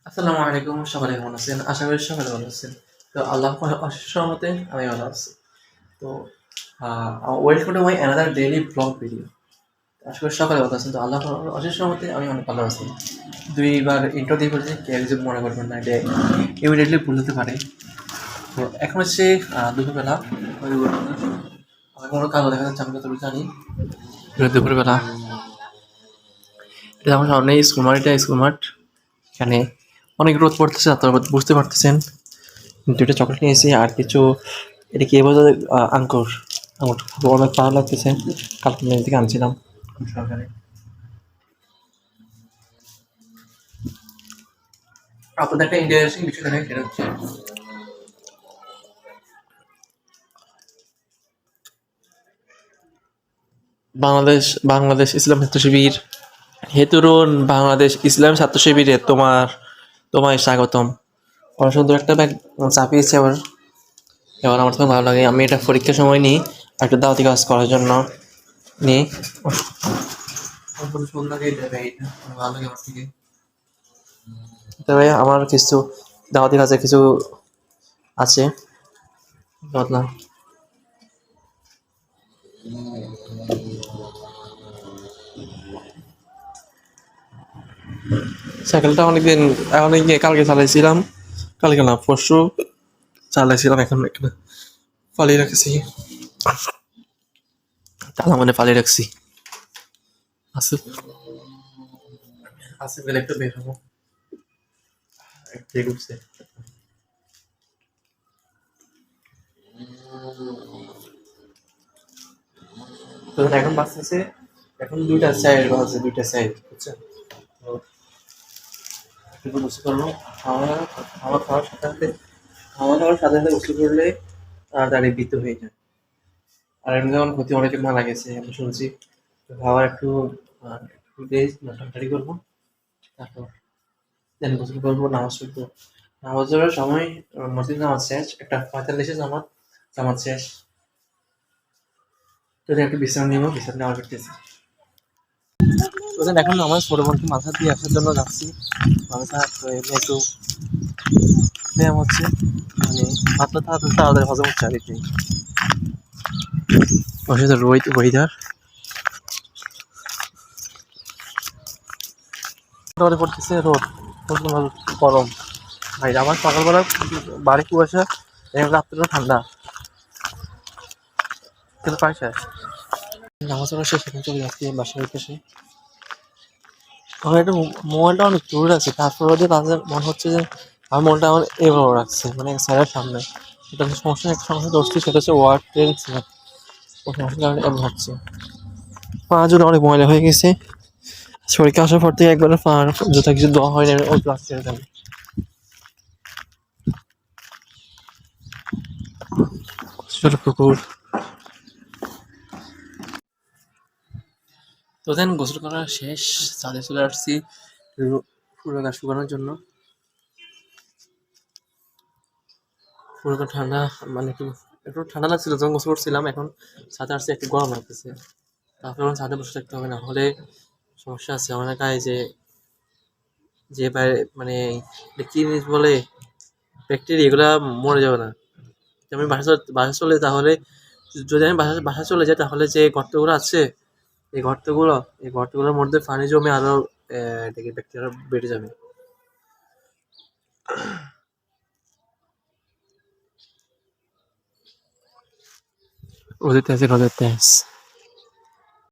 আসসালামু আলাইকুম, সকালে কেমন আছেন? আশা করি সকালে ভালো আছেন। তো আল্লাহ অশেষ রহমতে আমি ভালো আছি। তো welcome to my another daily blog video. আশা করি সকালে ভালো আছেন। তো আল্লাহ অশেষ রহমতে আমি অনেক ভালো আছি। ২ বার ইন্ট্রো দিয়ে ফেলেছি, কেউ কিছু মনে করবেন না, এটা ইমিডিয়েটলি ভুল হতে পারে। তো এখন হচ্ছে দুপুরবেলা। আমার কোনো কালো দেখা যাচ্ছে, আমি যতটুকু জানি। দুপুরবেলা এটা আমার সামনে স্কুল মাঠ, এটা স্কুল মাঠ। এখানে অনেক রোদ পড়তেছে, আপনারা বুঝতে পারতেছেন। ২টা চকলেট নিয়েছি আর কিছু, এটা কি বলতে আঙ্কুর। আঙ্কুর খাবো, অনেক ভালো লাগতেছে। কালকে মেল থেকে আনছিলাম সরকারে। আপনাদের একটা ইন্টারেস্টিং বিষয় দেখেন, সেটা হচ্ছে বাংলাদেশ বাংলাদেশ ইসলাম ছাত্র শিবির। হে তরুণ, বাংলাদেশ ইসলাম ছাত্র শিবিরে তোমায় স্বাগতম। অনেক সুন্দর একটা ব্যাগ চাপিয়েছে আবার। এবার আমার খুব ভালো লাগে, আমি এটা পরীক্ষার সময় নিই একটা দাওয়াতি কাজ করার জন্য নিই। সুন্দর লাগে, এটা ভালো লাগে আমার থেকে। তবে আমার কিছু দাওয়াতি কাজে কিছু আছে বদলা। সাইকেলটা অনেকদিন কালকে চালাইছিলাম, কালকে না পরশু চালাইছিলাম, এখন এখানে ফালিয়ে রাখছি, তালা মানে ফালিয়ে রাখছি। আসিফ আসিফ গেলে একটু বের হবো, ঠিক উঠছে। তো এখন বাঁচতেছে, এখন 2টা 4 বাজে, 2টা 4 বুঝছেন। তো একটু গোসল করবো। খাওয়া খাওয়া খাওয়ার সাথে সাথে খাওয়া দাওয়ার সাথে সাথে গোসল করলে তাড়াতাড়ি বৃদ্ধ হয়ে যায়। আর এমনি যেমন ক্ষতি অনেকের মারা গেছে আমি শুনছি। তো খাওয়ার একটু ঠান্ডারি করবো, তারপর দেন গোসল করবো, নামাজ পড়বো। নামাজ পড়ার সময় মসজিদ নামাজ শেষ, 1:45 জামাত শেষ। তো একটু বিশ্রাম নিবো, বিশ্রাম নেওয়ার করতেছি। তো এখন নামাজ পরবর্তী মাথা দিয়ে আসার জন্য যাচ্ছি। মাথা তো এমনি একটু ব্যায়াম হচ্ছে, মানে ভাতটা তাড়াতাড়ি হজম হচ্ছে আর কি। বসে তো রোহিত ওয়েদার মোটামুটি পড়তেছে, রোদ প্রচন্ড গরম। ভাই আমার সকালবেলা বাড়ি কুয়াশা, রাত্রে ঠান্ডা, কিন্তু পাই শেষ। নামাজ পড়া শেষ, এখন চলে যাচ্ছি বাসার উদ্দেশ্যে। আমার একটা মোবাইলটা অনেক দূরে আছে, তারপরে তাদের মনে হচ্ছে যে আমার মনটা আমার এভাবে রাখছে, মানে স্যারের সামনে। এটা সমস্যা, একটা সমস্যা ধরছি, সেটা হচ্ছে ওয়ার্ড ট্রেনিং স্যার। ওই সমস্যার কারণে এমন হচ্ছে। পা জুড়ে অনেক ময়লা হয়ে গেছে। শরীরকে আসার পর থেকে একবার পা জুতা কিছু দেওয়া হয়নি, ওই ক্লাস ছেড়ে যাবে। ছোট পুকুর। তো দেন গোসল করা শেষ, ছাদে চলে আসছি পুরো গা শুকানোর জন্য। পুরো ঠান্ডা, মানে একটু ঠান্ডা লাগছিল যখন গোসল করছিলাম, এখন ছাদে আসছে একটু গরম লাগতেছে। তারপরে আমার ছাদে বসে থাকতে হবে, না হলে সমস্যা আছে। আমার গায়ে যে যে বাইরে মানে কি জিনিস বলে, ব্যাকটেরিয়া, এগুলা মরে যাবে না। আমি বাসা চলে, তাহলে যদি আমি বাসা চলে যাই, তাহলে যে গর্তগুলো আছে, এই গর্তগুলো এই গর্তগুলোর মধ্যে পানি জমে আরো এটাকে ব্যাকটেরিয়া বেড়ে যাবে। রোদের তেজ।